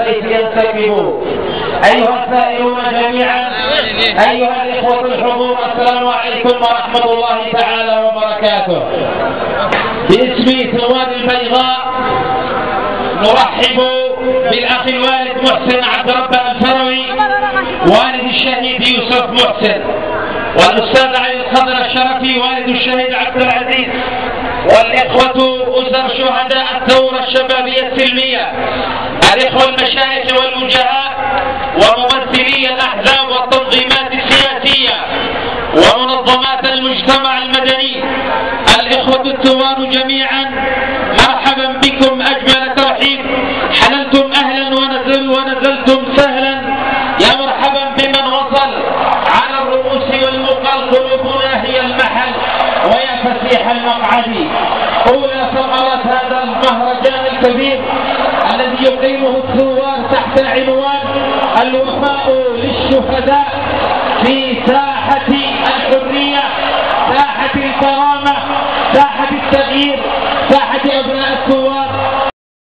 الغيث ينسكبوا. أيها السائلون جميعا، أيها الإخوة الحضور، السلام عليكم ورحمة الله تعالى وبركاته. باسم ثواب البيضاء نرحب بالأخ الوالد محسن عبد رب الفروي والد الشهيد يوسف محسن، والأستاذ علي الخضر الشرفي والد الشهيد عبد العزيز، والإخوة أسر شهداء الثورة الشبابية السلمية، الإخوة المشايخ والوجهاء وممثلي الأحزاب والتنظيمات السياسية ومنظمات المجتمع المدني، الإخوة الثوار جميعا، مرحبا بكم أجمل ترحيب. حللتم أهلا ونزلتم سهلا، يا مرحبا بمن وصل على الرؤوس والمقال، قلوبنا هي المحل ويا فسيح المقعد. أولى ثمرات هذا المهرجان الكبير الذي يقيمه الثوار تحت عنوان الوفاء للشهداء في ساحة الحرية، ساحة الكرامة، ساحة التغيير، ساحة أبناء الثوار